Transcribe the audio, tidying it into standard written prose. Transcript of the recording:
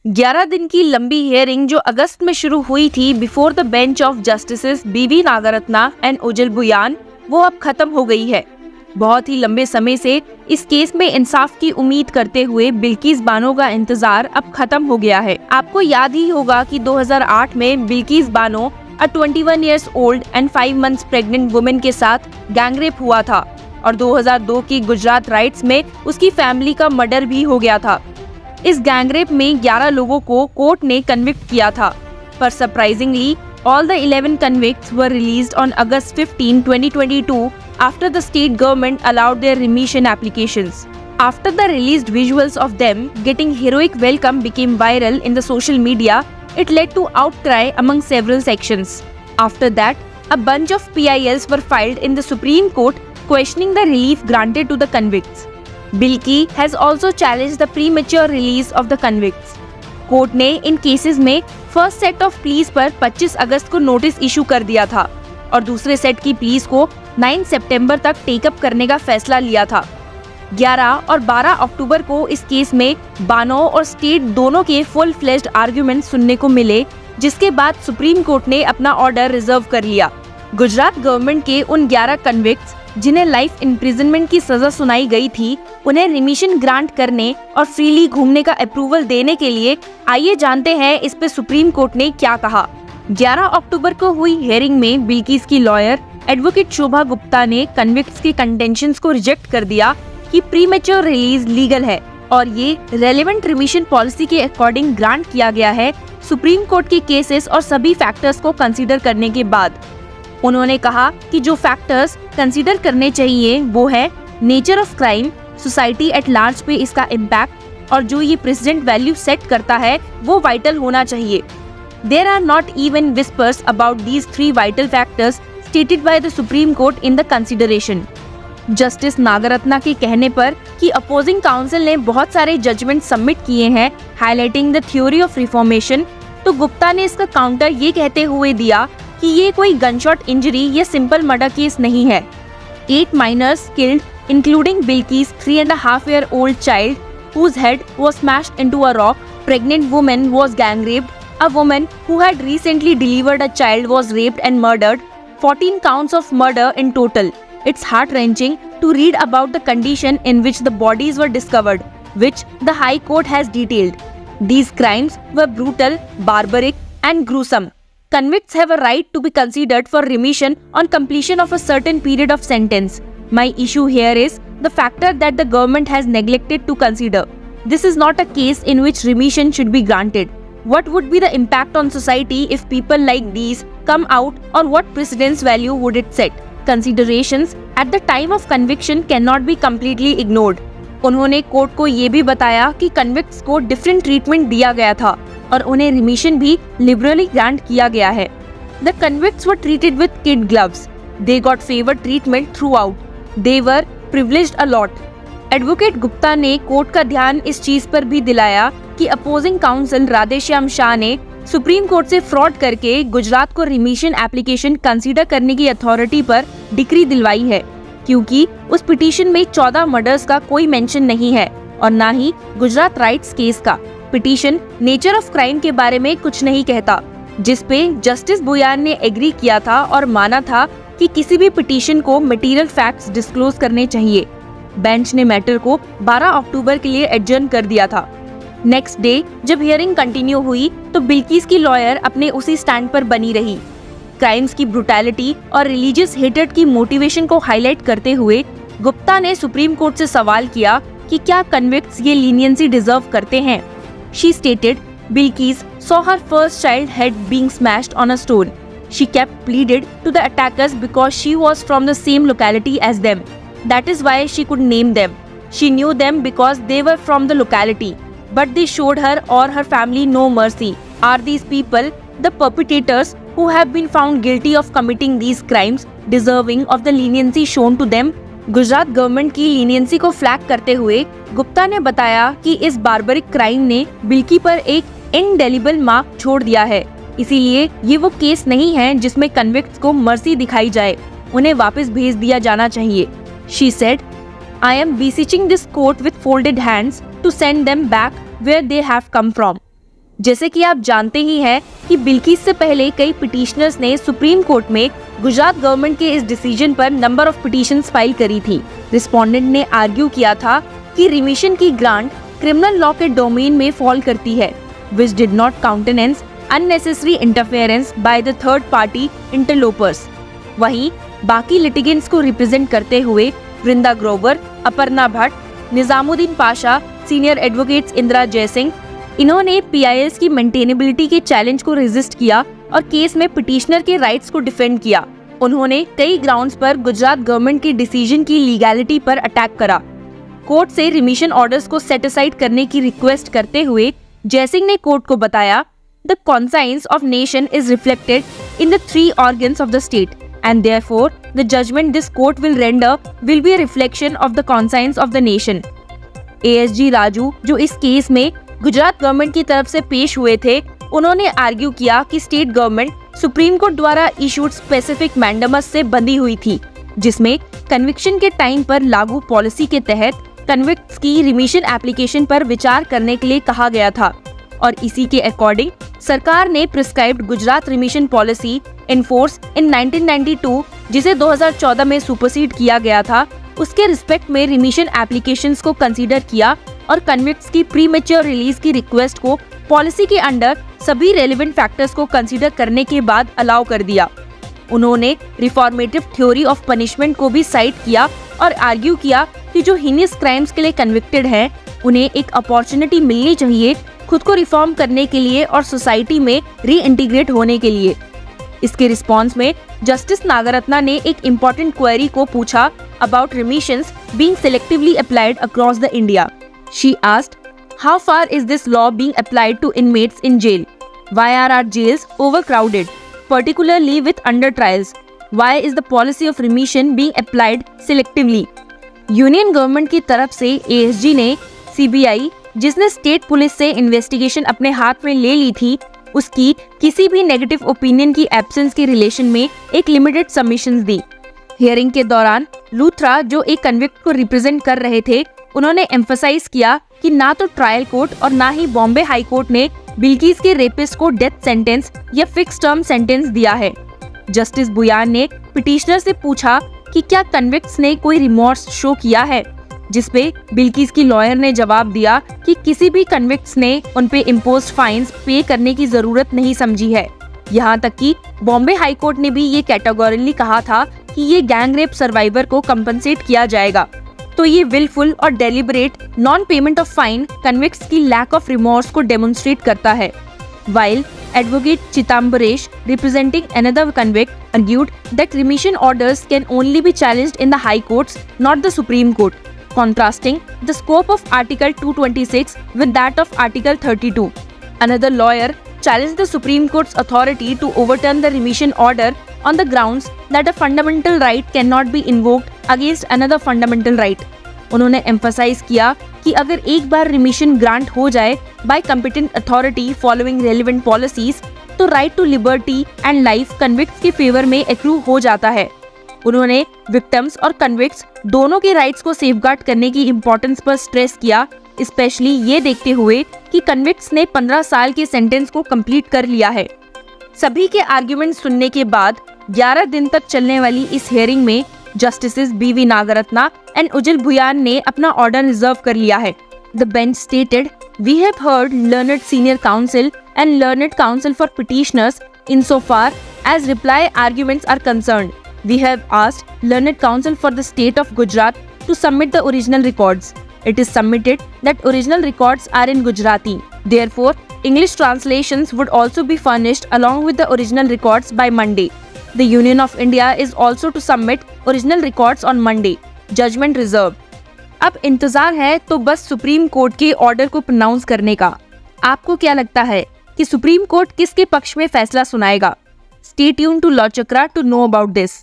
11 दिन की लंबी हियरिंग जो अगस्त में शुरू हुई थी before the bench of justices बीवी नागरत्ना एंड उजल बुयान, वो अब खत्म हो गई है। बहुत ही लंबे समय से इस केस में इंसाफ की उम्मीद करते हुए बिल्किस बानो का इंतजार अब खत्म हो गया है। आपको याद ही होगा कि 2008 में Bilkis Bano, a 21 years old and 5 months pregnant woman के साथ गैंगरेप हुआ था और 2002 की गुजरात राइट्स में उसकी फैमिली का मर्डर भी हो गया था। इस गैंगरेप में 11 लोगों को कोर्ट ने कन्विक्ट किया था, पर surprisingly all the 11 convicts were released on August 15, 2022 after the state government allowed their remission applications. After the released visuals of them getting heroic welcome became viral in the social media, it led to outcry among several sections. After that, a bunch of PILs were filed in the Supreme Court questioning the relief granted to the convicts. Bilki has also challenged the premature release of the convicts. Court ने इन cases में first set of please पर 25 अगस्त को notice issue कर दिया था और दूसरे set की प्लीज को 9 सितंबर तक टेकअप करने का फैसला लिया था। 11 और 12 अक्टूबर को इस केस में बानो और स्टेट दोनों के फुल फ्लेज्ड आर्गुमेंट सुनने को मिले, जिसके बाद सुप्रीम कोर्ट ने अपना ऑर्डर रिजर्व कर लिया। गुजरात गवर्नमेंट के उन 11 कन्विक्ट्स जिन्हें लाइफ इम्प्रिजनमेंट की सजा सुनाई गई थी, उन्हें रिमिशन ग्रांट करने और फ्रीली घूमने का अप्रूवल देने के लिए आइए जानते हैं इस पे सुप्रीम कोर्ट ने क्या कहा। 11 अक्टूबर को हुई हियरिंग में बिल्किस की लॉयर एडवोकेट शोभा गुप्ता ने कन्विक्ट्स के कंटेंशंस को रिजेक्ट कर दिया कि प्रीमेच्योर रिलीज लीगल है और ये रेलेवेंट रिमिशन पॉलिसी के अकॉर्डिंग ग्रांट किया गया है, सुप्रीम कोर्ट के केसेस और सभी फैक्टर्स को कंसीडर करने के बाद। उन्होंने कहा कि जो फैक्टर्स कंसीडर करने चाहिए वो है nature of crime, society at large पे इसका इम्पैक्ट और जो ये प्रेसिडेंट वैल्यू सेट करता है वो वाइटल होना चाहिए। There are not even whispers about these 3 vital factors stated by the Supreme Court in the consideration. Justice Nagarathna के कहने पर कि अपोजिंग काउंसिल ने बहुत सारे जजमेंट सबमिट किए हैं highlighting the theory of reformation, तो गुप्ता ने इसका काउंटर ये कहते हुए दिया कि ये कोई गनशॉट इंजरी या सिंपल मर्डर केस नहीं है। 8 minors killed, including Bilki's 3.5-year-old child, whose head was smashed into a rock. Pregnant woman was gang raped. A woman who had recently delivered a child was raped and murdered. 14 counts of murder in total. It's heart-wrenching to read about the condition in which the bodies were discovered, which the High Court has detailed. These crimes were brutal, barbaric, and gruesome. Convicts have a right to be considered for remission on completion of a certain period of sentence. My issue here is the factor that the government has neglected to consider. This is not a case in which remission should be granted. What would be the impact on society if people like these come out, or what precedence value would it set? Considerations at the time of conviction cannot be completely ignored. उन्होंने court को ये भी बताया कि convicts को different treatment दिया गया था और उन्हें रिमिशन भी लिबरली ग्रांट किया गया है। The convicts were treated with kid gloves. They got favored treatment throughout. They were privileged a lot. Advocate Gupta ने कोर्ट का ध्यान इस चीज पर भी दिलाया कि अपोजिंग काउंसिल राधेश्याम शाह ने सुप्रीम कोर्ट से फ्रॉड करके गुजरात को रिमिशन एप्लीकेशन कंसीडर करने की अथॉरिटी पर डिक्री दिलवाई है, क्योंकि उस पिटीशन में 14 मर्डर्स का कोई मेंशन नहीं है और ना ही गुजरात राइट्स केस का। पिटीशन नेचर ऑफ क्राइम के बारे में कुछ नहीं कहता, जिस पे जस्टिस बुयान ने एग्री किया था और माना था कि किसी भी पिटीशन को मटेरियल फैक्ट्स डिस्क्लोज करने चाहिए। बेंच ने मैटर को 12 अक्टूबर के लिए एडजर्न कर दिया था। नेक्स्ट डे जब हियरिंग कंटिन्यू हुई तो बिल्किस की लॉयर अपने उसी स्टैंड पर बनी रही। क्राइम्स की ब्रुटैलिटी और रिलीजियस हेट्रेड की मोटिवेशन को हाईलाइट करते हुए गुप्ता ने सुप्रीम कोर्ट से सवाल किया कि क्या कन्विक्ट्स ये लीनियंसी डिजर्व करते हैं। She stated Bilkis saw her first child head being smashed on a stone. She kept pleaded to the attackers because she was from the same locality as them. That is why she could name them. She knew them because they were from the locality. But they showed her or her family no mercy. Are these people, the perpetrators who have been found guilty of committing these crimes, deserving of the leniency shown to them? Gujarat government की leniency को flag करते हुए गुप्ता ने बताया कि इस barbaric crime ने Bilgi पर एक इंडेलिबल मार्क छोड़ दिया है, इसीलिए ये वो केस नहीं है जिसमें कन्विक्ट्स को मर्सी दिखाई जाए, उन्हें वापस भेज दिया जाना चाहिए। She said, I am beseeching this court with folded hands to send them back where they have come from. जैसे कि आप जानते ही हैं कि बिल्किस से पहले कई पिटिशनर्स ने सुप्रीम कोर्ट में गुजरात गवर्नमेंट के इस डिसीजन पर नंबर ऑफ पिटीशंस फाइल करी थी। रिस्पोंडेंट ने आर्ग्यू किया था कि रिमिशन की ग्रांट क्रिमिनल लॉ के डोमेन में फॉल करती है, which did not countenance unnecessary interference by the third party interlopers। वहीं बाकी लिटिगेंट्स को रिप्रेजेंट करते हुए वृंदा ग्रोवर, अपर्णा भट्ट, निजामुद्दीन पाशा, सीनियर एडवोकेट्स इंदिरा जयसिंह, इन्होंने PILs की मेंटेनेबिलिटी के चैलेंज को रेजिस्ट किया और केस में पिटिशनर के राइट्स को डिफेंड किया। उन्होंने कई ग्राउंड्स पर गुजरात गवर्नमेंट के डिसीजन की लीगैलिटी पर अटैक करा। कोर्ट से रिमिशन ऑर्डर्स को सेट असाइड करने की रिक्वेस्ट करते हुए जयसिंह ने कोर्ट को बताया, the conscience of nation is reflected in the 3 organs of the state and therefore the judgment this court will render will be a reflection of the conscience of the nation. ASG Raju, जो इस case में Gujarat government की तरफ से पेश हुए थे, उन्होंने आर्ग्यू किया कि स्टेट गवर्नमेंट सुप्रीम कोर्ट द्वारा इशूड स्पेसिफिक मैंडेमस से बंधी हुई थी, जिसमें कन्विक्शन के टाइम पर लागू पॉलिसी के तहत कन्विक्ट्स की रिमिशन एप्लीकेशन पर विचार करने के लिए कहा गया था और इसी के अकॉर्डिंग सरकार ने prescribed Gujarat remission policy in force in 1992, जिसे 2014 में सुपरसीड किया गया था, उसके रिस्पेक्ट में रिमिशन एप्लीकेशंस को कंसीडर किया और कन्विक्ट्स की प्रीमेच्योर रिलीज की रिक्वेस्ट को पॉलिसी के अंडर सभी रेलेवेंट फैक्टर्स को कंसीडर करने के बाद अलाउ कर दिया। उन्होंने रिफॉर्मेटिव थ्योरी ऑफ पनिशमेंट को भी साइट किया और आर्ग्यू किया कि जो हीनियस क्राइम्स के लिए कन्विक्टेड हैं, उन्हें एक अपॉर्चुनिटी मिलनी चाहिए खुद को रिफॉर्म करने के लिए और सोसाइटी में रीइंटीग्रेट होने के लिए। इसके रिस्पॉन्स में जस्टिस नागरत्ना ने एक इम्पोर्टेंट क्वेरी को पूछा about remissions being selectively applied across the India. She asked, how far is this law being applied to inmates in jail? Why are our jails overcrowded, particularly with under trials? Why is the policy of remission being applied selectively? Union government की तरफ से ASG ने CBI, जिसने state police से investigation अपने हाथ में ले ली थी, उसकी किसी भी नेगेटिव ओपिनियन की एब्सेंस के रिलेशन में एक लिमिटेड सबमिशंस दी। हियरिंग के दौरान लूथरा, जो एक कन्विक्ट को रिप्रेजेंट कर रहे थे, उन्होंने एम्फसाइज किया कि ना तो ट्रायल कोर्ट और ना ही बॉम्बे हाई कोर्ट ने बिल्किस के रेपिस्ट को डेथ सेंटेंस या फिक्स टर्म सेंटेंस दिया है। जस्टिस बुयान ने पिटिशनर से पूछा कि क्या कन्विक्ट्स ने कोई रिमोर्स शो किया है, जिसपे बिल्किस की लॉयर ने जवाब दिया कि किसी भी कन्विक्ट्स ने उन पे इम्पोज्ड फाइन्स पे करने की जरूरत नहीं समझी है। यहाँ तक कि बॉम्बे हाई कोर्ट ने भी ये कैटेगोरिकली कहा था कि ये गैंग रेप सर्वाइवर को कंपनसेट किया जाएगा। तो ये विलफुल और deliberate non payment of fine convicts की लैक ऑफ रिमोर्स को डेमोन्स्ट्रेट करता है। While advocate Chitambaresh, representing another convict, argued that remission orders can only be challenged in the High Courts, not the Supreme Court, contrasting the scope of Article 226 with that of Article 32. Another lawyer challenged the Supreme Court's authority to overturn the remission order on the grounds that a fundamental right cannot be invoked against another fundamental right. उन्होंने emphasize किया कि अगर एक बार remission grant हो जाए by competent authority following relevant policies, तो right to liberty and life convicts के फेवर में एक्रू हो जाता है। उन्होंने विक्टिम्स और कन्विक्ट्स दोनों के राइट्स को सेफगार्ड करने की इम्पोर्टेंस पर स्ट्रेस किया, स्पेशली ये देखते हुए कि कन्विक्ट्स ने 15 साल के सेंटेंस को कंप्लीट कर लिया है। सभी के आर्ग्यूमेंट सुनने के बाद 11 दिन तक चलने वाली इस हियरिंग में जस्टिसेस BV नागरत्ना एंड उज्जल भुयान ने अपना ऑर्डर रिजर्व कर लिया है। The bench stated, "We have heard learned senior counsel and learned counsel for petitioners insofar as reply arguments are concerned. We have asked learned counsel for the state of Gujarat to submit the original records. It is submitted that original records are in Gujarati. Therefore, English translations would also be furnished along with the original records by Monday. The Union of India is also to submit original records on Monday. Judgment reserved." अब इंतजार है तो बस supreme court के order को pronounce करने का। आपको क्या लगता है कि सुप्रीम कोर्ट किसके पक्ष में फैसला सुनाएगा? Stay tuned to Law Chakra to know about this.